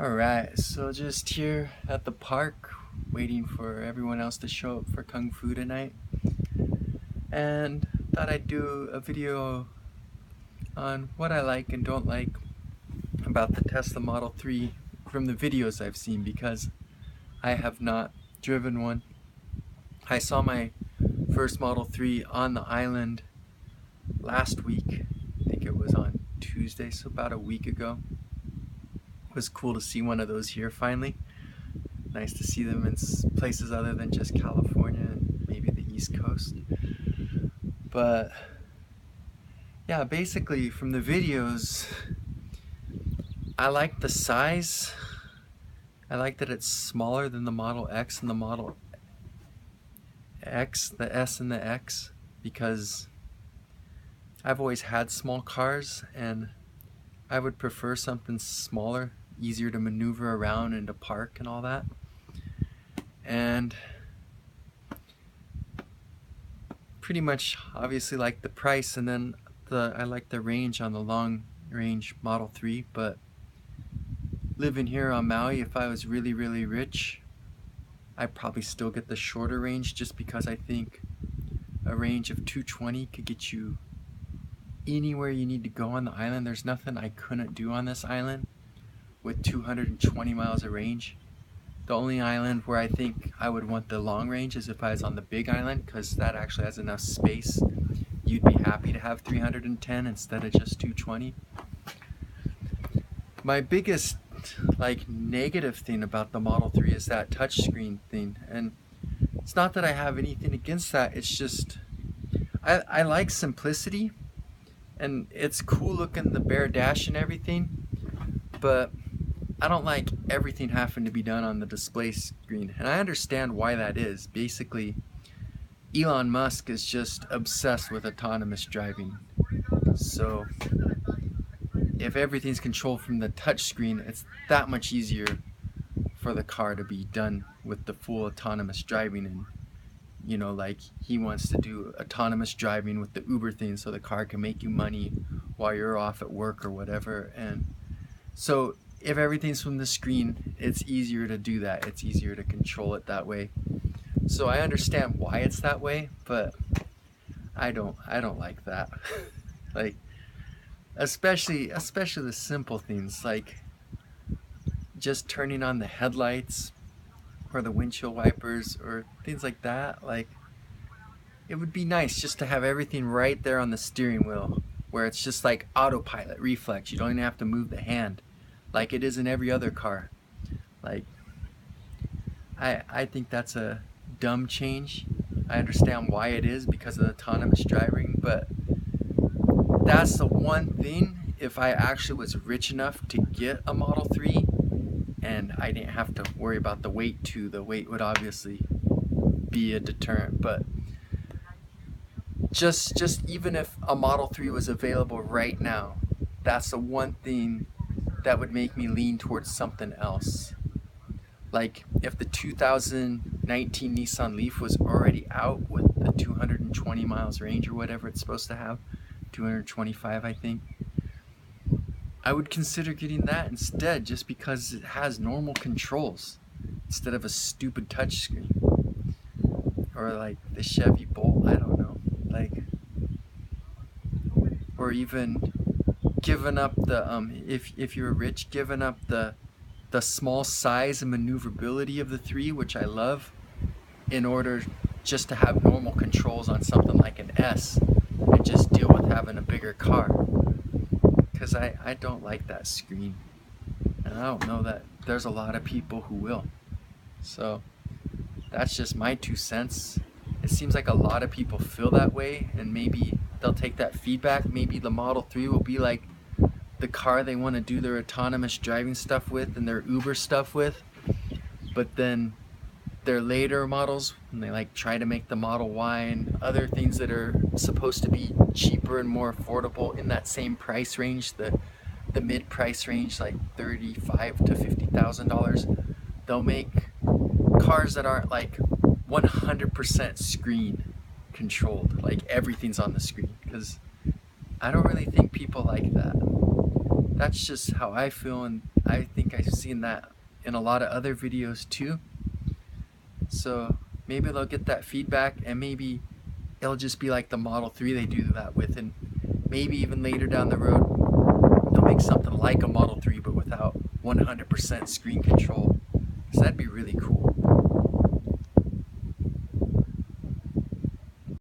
Alright, so just here at the park waiting for everyone else to show up for Kung Fu tonight, and thought I'd do a video on what I like and don't like about the Tesla Model 3 from the videos I've seen, because I have not driven one. I saw my first Model 3 on the island last week. I think it was on Tuesday, so about a week ago. It was cool to see one of those here finally. Nice to see them in places other than just California and maybe the East Coast. But yeah, basically from the videos, I like the size. I like that it's smaller than the Model X and the Model X, the S and the X, because I've always had small cars and I would prefer something smaller, easier to maneuver around and to park and all that. And pretty much obviously like the price, and then I like the range on the long range Model 3, but living here on Maui, if I was really rich, I'd probably still get the shorter range, just because I think a range of 220 could get you anywhere you need to go on the island. There's nothing I couldn't do on this island with 220 miles of range. The only island where I think I would want the long range is if I was on the big island, because that actually has enough space. You'd be happy to have 310 instead of just 220. My biggest negative thing about the Model 3 is that touchscreen thing, and it's not that I have anything against that. It's just I like simplicity, and it's cool looking, the bare dash and everything, but I don't like everything having to be done on the display screen. And I understand why that is. Basically, Elon Musk is just obsessed with autonomous driving. So if everything's controlled from the touch screen, it's that much easier for the car to be done with the full autonomous driving. And he wants to do autonomous driving with the Uber thing, so the car can make you money while you're off at work or whatever. And so if everything's from the screen, it's easier to do that. It's easier to control it that way. So I understand why it's that way, but I don't like that. Like, especially the simple things, like just turning on the headlights or the windshield wipers or things like that. Like, it would be nice just to have everything right there on the steering wheel, where it's just like autopilot, reflex. You don't even have to move the hand like it is in every other car. Like, I think that's a dumb change. I understand why it is, because of autonomous driving, but that's the one thing, if I actually was rich enough to get a Model 3 and I didn't have to worry about the weight too. The weight would obviously be a deterrent, but just even if a Model 3 was available right now, that's the one thing that would make me lean towards something else. Like, if the 2019 Nissan Leaf was already out with the 220 miles range or whatever it's supposed to have, 225 I think, I would consider getting that instead, just because it has normal controls instead of a stupid touchscreen. Or like the Chevy Bolt, I don't know. Like, or even giving up the if you're rich, giving up the small size and maneuverability of the 3, which I love, in order just to have normal controls on something like an S and just deal with having a bigger car. Because I don't like that screen, and I don't know that there's a lot of people who will. So that's just my 2 cents. It seems like a lot of people feel that way, and maybe they'll take that feedback. Maybe the Model 3 will be like the car they want to do their autonomous driving stuff with and their Uber stuff with. But then their later models, when they try to make the Model Y and other things that are supposed to be cheaper and more affordable in that same price range, the mid price range, like $35,000 to $50,000, they'll make cars that aren't 100% screen controlled, like everything's on the screen, because I don't really think people like that. That's just how I feel, and I think I've seen that in a lot of other videos too. So maybe they'll get that feedback, and maybe it'll just be like the Model 3 they do that with, and maybe even later down the road they'll make something like a Model 3 but without 100% screen control. So that'd be really cool.